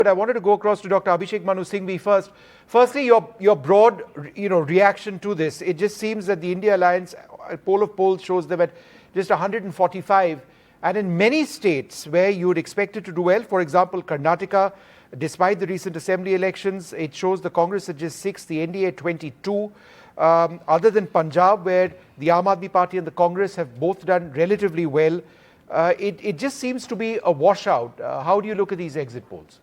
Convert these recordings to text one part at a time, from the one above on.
But I wanted to go across to Dr. Abhishek Manu Singhvi first. Firstly, your broad reaction to this. It just seems that the India Alliance poll of polls shows them at just 145. And in many states where you would expect it to do well, for example, Karnataka, despite the recent assembly elections, it shows the Congress at just 6, the NDA at 22. Other than Punjab, where the Aam Aadmi Party and the Congress have both done relatively well, it just seems to be a washout. How do you look at these exit polls?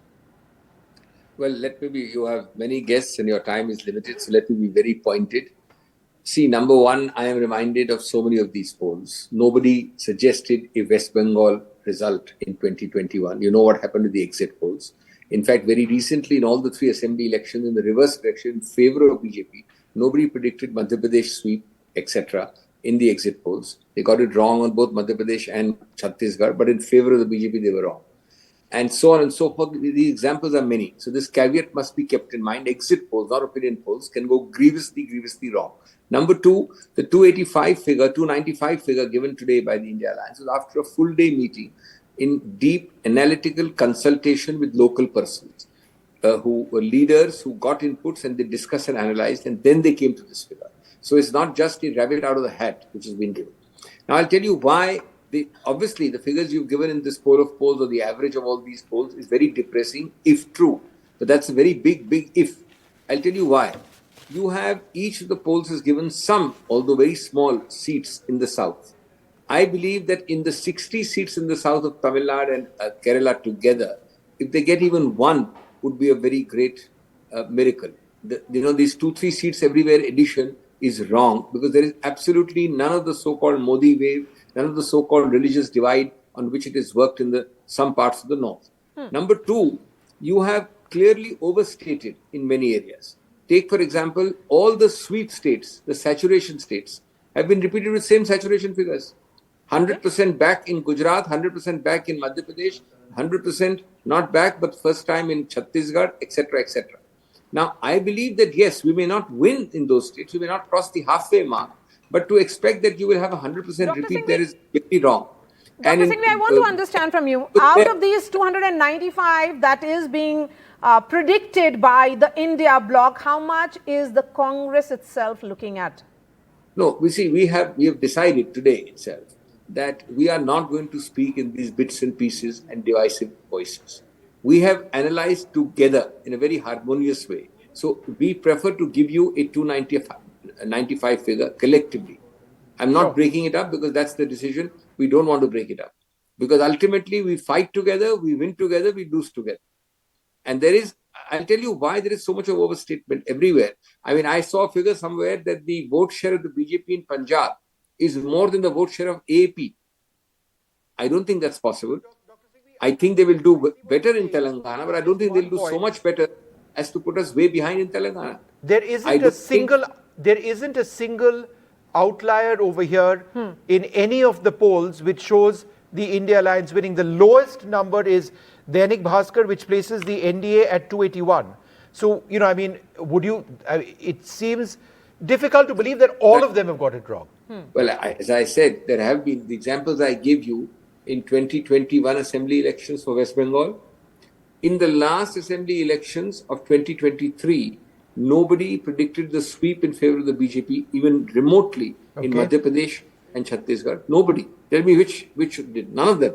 Well, you have many guests and your time is limited, so let me be very pointed. See, number one, I am reminded of so many of these polls. Nobody suggested a West Bengal result in 2021. You know what happened to the exit polls. In fact, very recently in all the three assembly elections in the reverse direction in favor of BJP, nobody predicted Madhya Pradesh sweep, etc. in the exit polls. They got it wrong on both Madhya Pradesh and Chhattisgarh, but in favor of the BJP, they were wrong. And so on and so forth. The examples are many. So this caveat must be kept in mind. Exit polls, not opinion polls, can go grievously wrong. Number two, the 295 figure given today by the India Alliance was after a full day meeting in deep analytical consultation with local persons who were leaders who got inputs and they discussed and analyzed, and then they came to this figure. So it's not just a rabbit out of the hat which has been given. Now I'll tell you why. Obviously, the figures you've given in this poll of polls or the average of all these polls is very depressing if true. But that's a very big if. I'll tell you why. You have each of the polls has given some, although very small, seats in the south. I believe that in the 60 seats in the south of Tamil Nadu and Kerala together, if they get even one, would be a very great miracle. These 2-3 seats everywhere addition is wrong because there is absolutely none of the so-called Modi wave, none of the so-called religious divide on which it has worked in some parts of the north. Number two, you have clearly overstated in many areas. Take, for example, all the sweep states, the saturation states, have been repeated with same saturation figures. 100% back in Gujarat, 100% back in Madhya Pradesh, 100% not back, but first time in Chhattisgarh, etc., etc. Now, I believe that, yes, we may not win in those states, we may not cross the halfway mark, but to expect that you will have 100% repeat there is very wrong. Dr. Singhvi, I want to understand from you, out of these 295 that is being predicted by the India Bloc, how much is the Congress itself looking at? No, we have decided today itself that we are not going to speak in these bits and pieces and divisive voices. We have analyzed together in a very harmonious way. So we prefer to give you a 295 figure collectively. I'm not breaking it up because that's the decision. We don't want to break it up. Because ultimately we fight together, we win together, we lose together. And I'll tell you why there is so much of overstatement everywhere. I mean, I saw a figure somewhere that the vote share of the BJP in Punjab is more than the vote share of AAP. I don't think that's possible. I think they will do better in Telangana, but I don't think they'll do so much better as to put us way behind in Telangana. There isn't a single outlier over here in any of the polls which shows the India Alliance winning. The lowest number is Dainik Bhaskar, which places the NDA at 281. So, it seems difficult to believe that all of them have got it wrong. Well, as I said, there have been the examples I gave you in 2021 assembly elections for West Bengal. In the last assembly elections of 2023, nobody predicted the sweep in favor of the BJP, even remotely, in Madhya Pradesh and Chhattisgarh. Nobody. Tell me which did. None of them.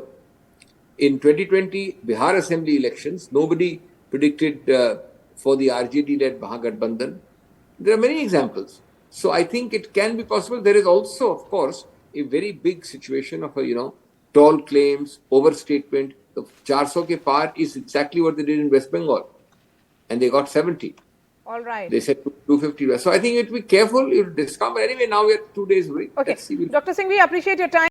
In 2020 Bihar assembly elections, nobody predicted for the RJD-led Mahagathbandhan. There are many examples. So I think it can be possible. There is also, of course, a very big situation of tall claims, overstatement. The 400 ke par is exactly what they did in West Bengal. And they got 70. All right. They said 250. So I think it will be careful, it will discount. But anyway, now we are 2 days away. Okay. Dr. Singhvi, appreciate your time.